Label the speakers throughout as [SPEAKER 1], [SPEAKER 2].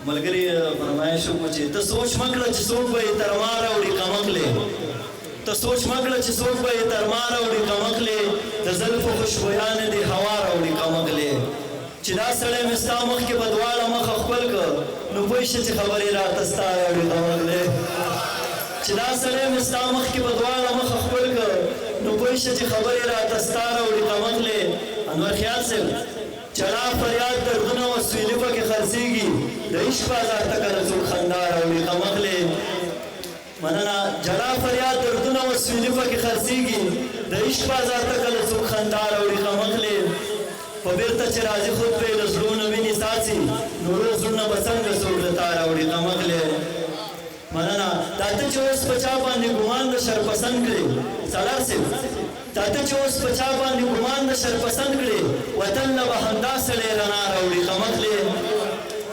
[SPEAKER 1] ملګری فرمایش وکړو چې ته سوچ مه کړه چې څوک به یې تر ما راوړي قمقلې ته سوچ مه کړه چې څوک به یې تر ما راوړي قمقلې د زلفو خوشبویانې دې هوا راوړي قمقلې چې دا سړی مې ستا مخکې به دواړه مخه ښکل کړه نو پوه شه چې خبرې راته ستا راوړي قمقلې چې دا سړی مې ستا مخکې به دواړه مخه ښکل کړه نو پوه شه چې خبرې راته ستا راوړي قمقلې انور خیال صاحب چړا فریاد دردونه وسویلې پکې خرڅېږي د عشق بازار ته کله څوک خندا راوړي قمقلې مننه جړا فریاد دردونه وسویلې پکې خرڅېږي د عشق بازار ته کله څوک خندا راوړي قمقلې په بیرته چې راځي خود پرې د زړونو وینې څاڅي نورو زړونه به څنګه څوک د تا راوړي قمقلې مننه دا ته چې اوس په چا باندې ګمان د شر پسند کړې سالار صاحب دا ته چې اوس په چا باندې ګمان د شر پسند کړې وطن نه به همدا سړی رڼا راوړي قمقلې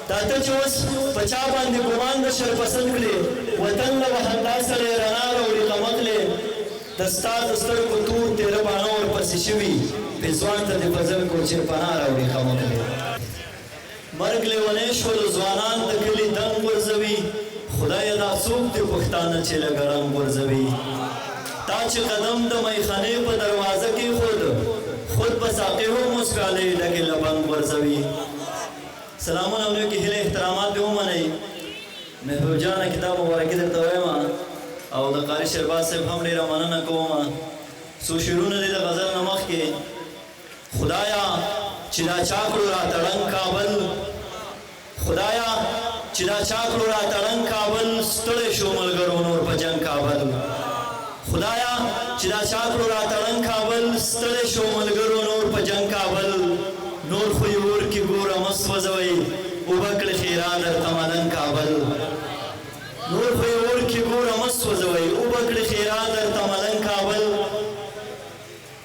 [SPEAKER 1] دا ته چې اوس په چا باندې ګمان د شر پسند کړې وطن نه به همدا سړی رڼا راوړي قمقلې د ستا د سترګو تور تېره باڼه ورپسې شوي پېزوان ته دې فضل کو چې پناه راوړي قمقلې مرګ لیونی شول ځوانان د کلي دنګ ورځوي خدایه دا څوک دې پښتانه چې لږ رنګ ورځوي تا چې قدم د میخانې په دروازه کې خود به ساقي هم مسکالې ډکې لبنګ ورځوي سلامونه علیکم هیله احترامات دې ومنئ محبوب جانه کتاب مبارکي درته وایم او د قاري شهباز صاحب هم ډېره مننه کوم څو شعرونه دي د غزل نه مخکې خدایا چې دا چا کړو راته ړنګ کابل خدایا چې دا چا کړو راته ړنګ کابل ستړی شو ملګرو نور په جنګ کابل خدایا چې دا چا کړو راته ړنګ کابل ستړی شو ملګرو نور په جنګ کابل نور خو یې اور کې ګوره مه سوځوئ اوبه کړې ښېرا درته ملنګ کابل نور خو یې اور کې ګوره مه سوځوئ اوبه کړې ښېرا درته ملنګ کابل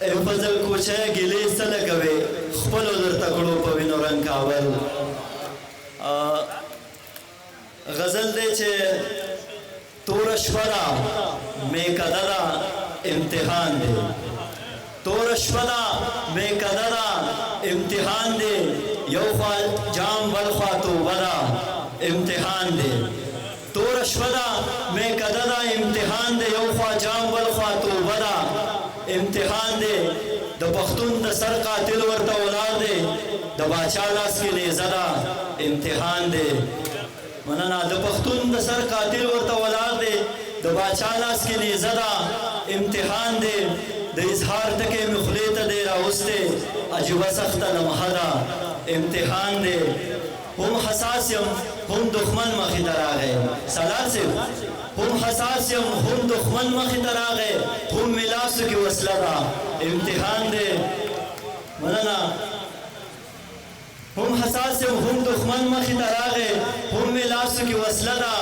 [SPEAKER 1] ای فضل کوچی ګیلې څه لګوې خپلو درته کړو په وینو رنګ کابل غزل دی چې توره شپه ده میکده ده امتحان دی توره شپه ده میکده ده امتحان دی یو خوا جام بل خوا توبه ده امتحان دی توره شپه ده میکده ده امتحان دی یو خوا جام بل خوا توبه ده امتحان دی د پښتون د سر قاتل ورته ولاړ دی د باچا لاس کې نیزه ده امتحان دی مننه د پښتون د سر قاتل ورته ولاړ دی د باچا لاس کې نیزه ده امتحان دی د اظهار ټکی مې خولې ته دی راوستی عجیبه سخته لمحه ده امتحان دی هم حساس یم هم دښمن مخې ته راغی سالار صاحب هم حساس یم هم دښمن مخې ته راغی هم مې لاسو کې وسله ده امتحان دی مننه هم حساس یم هم دښمن مخې ته راغی هم مې لاسو کې وسله ده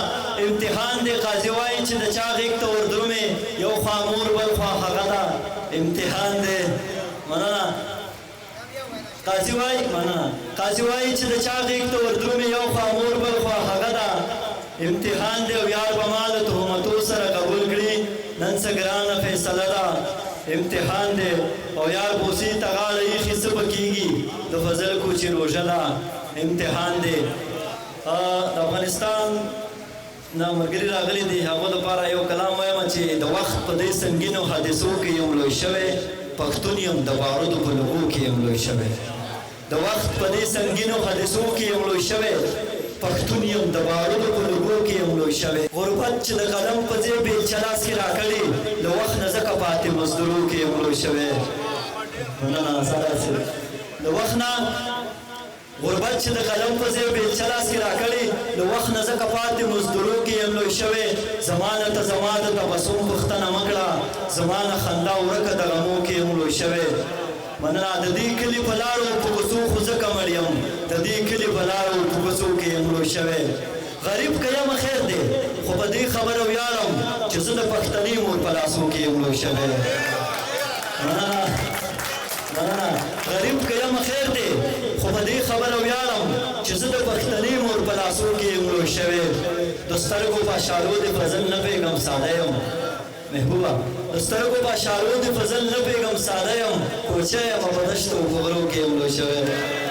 [SPEAKER 1] امتحان دی قاضي وایي چې د چا غېږ ته وردرومې یو خوا مور بل خوا هغه ده امتحان دی مننه قاضي وایي چې د چا غېږ ته وردرومې یو خوا مور بل خوا هغه ده امتحان دی او یار به ما له تهمتو سره قبول کړي نن څه ګرانه فیصله ده امتحان دی او یار بوسي ته غاړه ایښي څه به کېږي د فضل کوچي روژه ده امتحان دی د افغانستان نه ملګري راغلي دي هغو لپاره یو کلام وایم چې د وخت په دې سنګینو حادثو کې یم لوی شوی پښتون یم د بارودو په لوګو کې یم لوی شوی د وخت په دې سنګینو حادثو کې یم لوی شوی پښتون یم د بارودو په لوګو کې یم لوی شوی غربت چې د قلم په ځای بیلچه لاس کې راکړې له وخت نه ځکه پاتې مزدورو کې یم لوی شوی مننه ساداسي د وخت نه غربت چې د قلم په ځای بیلچه لاس کې راکړې له وخت نه ځکه پاتې مزدورو کې یم لوی شوی زمانه ته زما د تبسم پوښتنه مه کړه زما نه خندا ورکه د غمو کې یم لوی شوی مننه د دې کلي په لارو په کوڅو خو ځکه مړ یم د دې کلي په لارو په کوڅو کې یم لوی شوی غریب که یم خیر دی خو په دې خبره ویاړم چې زه د پښتنې مور په لاسو کې یم لوی شوی مننه غریب که یم خیر دی خو په دې خبره ویاړم چې زه د پښتنې مور په لاسو کې یم لوی شوی د سترګو په اشارو د فضل نه پوهېږم ساده یم محبوبه د سترګو په اشارو د فضل نه پوهېږم ساده یم کوچی یم په دشتو په غرو کې یم لوی شوی